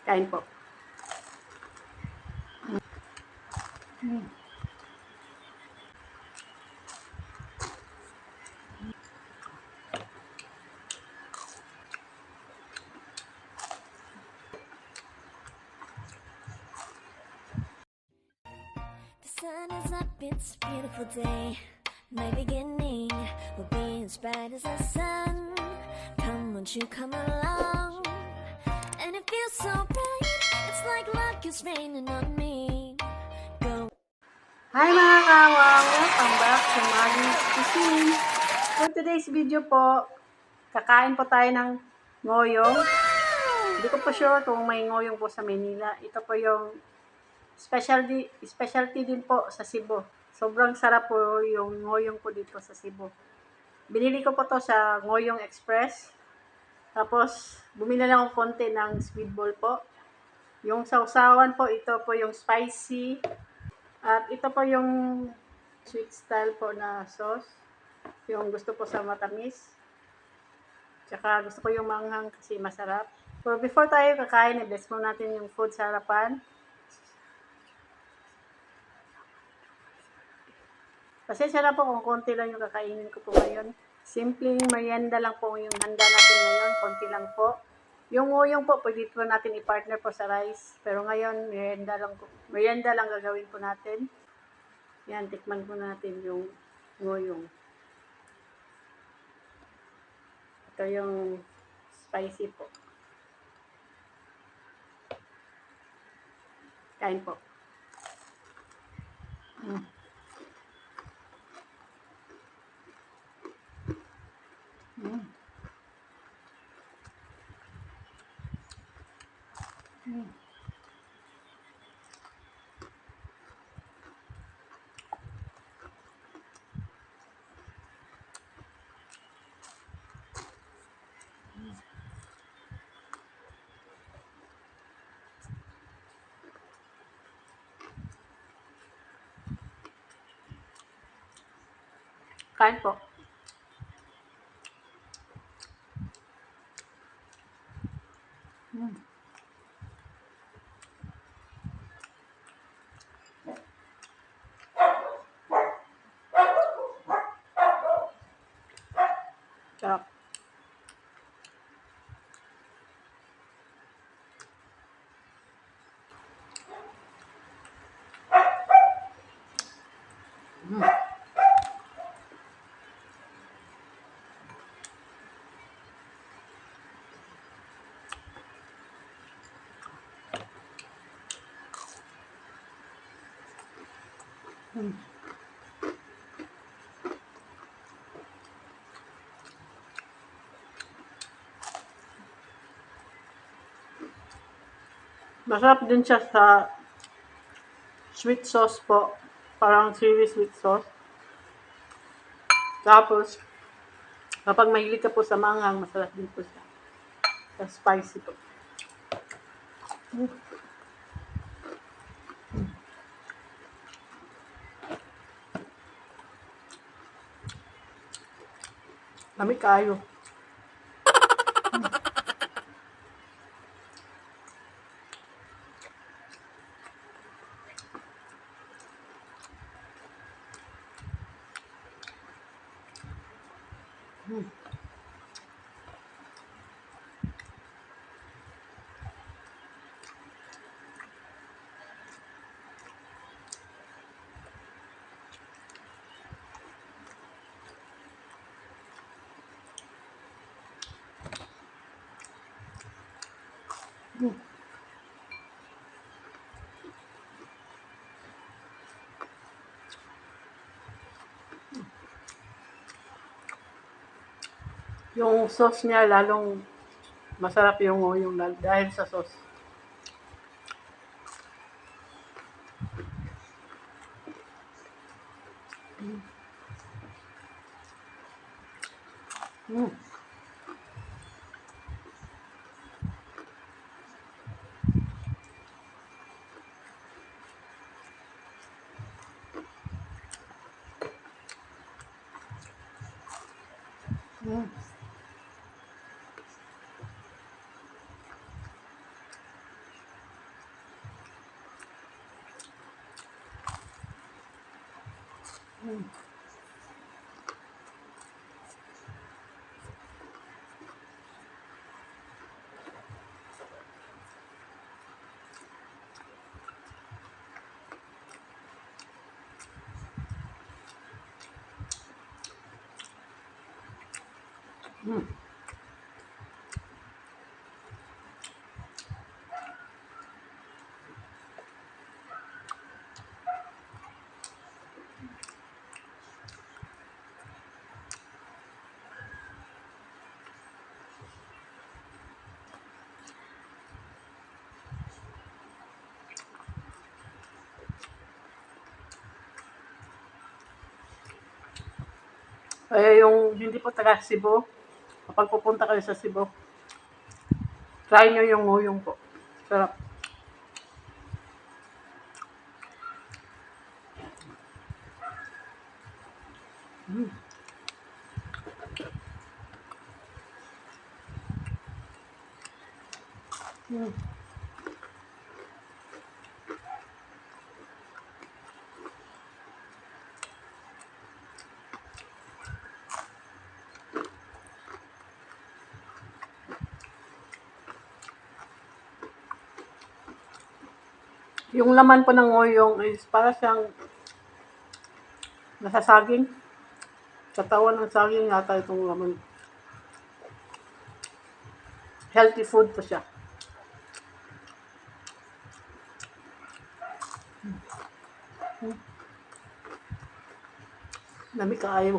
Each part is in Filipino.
Kain po. The sun is up, it's a beautiful day. My beginning will be as bright as the sun. Come, won't you come along? And it feels so bright, it's like luck is raining on me. Go. Hi mga kawang! Welcome back to Maggie's Cuisine. For today's video po, kakain po tayo ng ngoyong. Hindi ko po sure kung may ngoyong po sa Manila. Ito po yung specialty din po sa Cebu. Sobrang sarap po yung ngoyong po dito sa Cebu. Binili ko po to sa Ngoyong Express. Tapos, bumili lang ako konti ng squid ball po. Yung sausawan po, ito po yung spicy. At ito po yung sweet style po na sauce. Yung gusto po sa matamis. Tsaka gusto ko yung manghang kasi masarap. So before tayo kakain, i-bless mo natin yung food sa harapan. Pasensya na po kung konti lang yung kakainin ko po ngayon. Simpleng merienda lang po yung handa natin ngayon. Konti lang po. Yung nguyong po, pwede po natin i-partner po sa rice. Pero ngayon, merienda lang gagawin po natin. Yan, tikman po natin yung nguyong. Ito yung spicy po. Kain po. Kain po. Sarap. Masarap din siya sa sweet sauce po. Parang chili sweet sauce. Tapos, kapag mahilig ka po sa manghang, masarap din po siya. Sa spicy po. Lamig kayo. Yung sauce niya lalong masarap yung dahil sa sauce. Mm. Mm. Kaya yung hindi po taga Cebu, kapag pupunta kayo sa Cebu, try nyo yung nguyong po. Sarap. Yung laman po ng nguyong is para siyang nasasaging. Katawan ng saging yata itong laman. Healthy food po siya. Nami kaayo.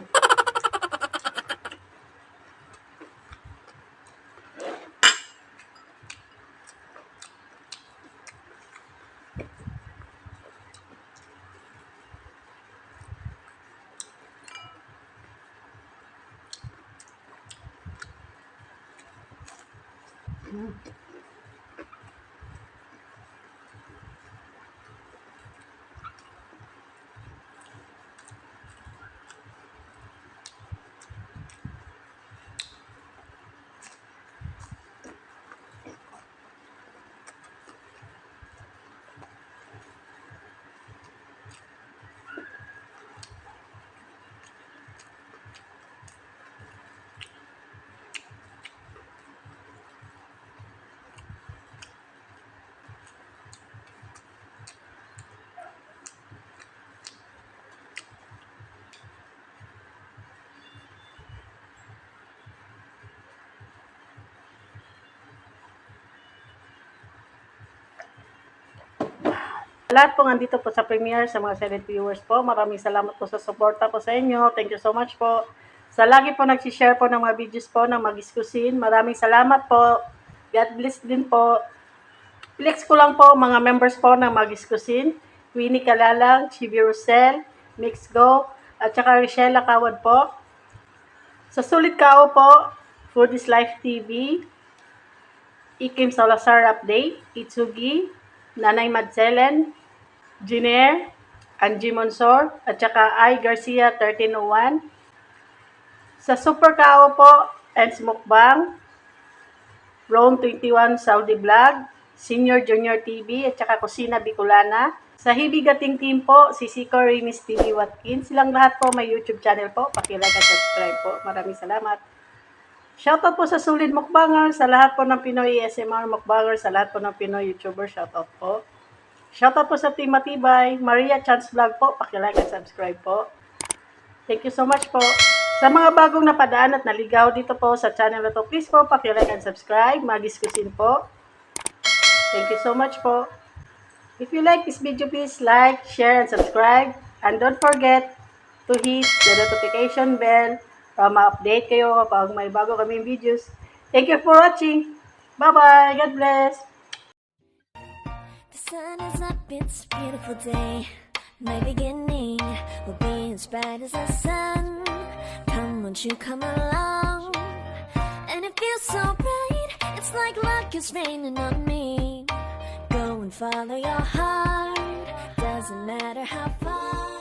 Lahat po nandito po sa premiere, sa mga silent viewers po, maraming salamat po sa suporta po sa inyo. Thank you so much po. Sa lagi po nagsishare po ng mga videos po ng Magis Cuisine, maraming salamat po. God bless din po. Flex ko lang po mga members po ng Magis Cuisine, Winnie Kalalang, Chibi Rosel, Mix Go, at saka Richelle Kawad po. Sa Sulit Kao po, Food is Life TV, Ikim Salazar Update, Itsugi, Nanay Madselen, Giner, Angie Monsor, at saka I. Garcia 1301. Sa Super Kao po, Eds Mukbang, Rome 21 Saudi Vlog, Senior Junior TV, at saka Kusina Bicolana. Sa Hibigating Team po, si Siko Rimis TV Watkins. Silang lahat po may YouTube channel po. Pakilike at subscribe po. Maraming salamat. Shoutout po sa Solid Mukbanger, sa lahat po ng Pinoy ASMR Mukbanger, sa lahat po ng Pinoy YouTuber. Shoutout po. Shoutout po sa Team Matibay, Maria Chance Vlog po. Pakilike at subscribe po. Thank you so much po. Sa mga bagong napadaan at naligaw dito po sa channel na to, please po pakilike and subscribe. Magis Cuisine po. Thank you so much po. If you like this video, please like, share, and subscribe. And don't forget to hit the notification bell para ma-update kayo kapag may bago kaming videos. Thank you for watching. Bye-bye. God bless. The sun is up, it's a beautiful day. My beginning will be as bright as the sun. Come, won't you come along? And it feels so bright, it's like luck is raining on me. Go and follow your heart, doesn't matter how far.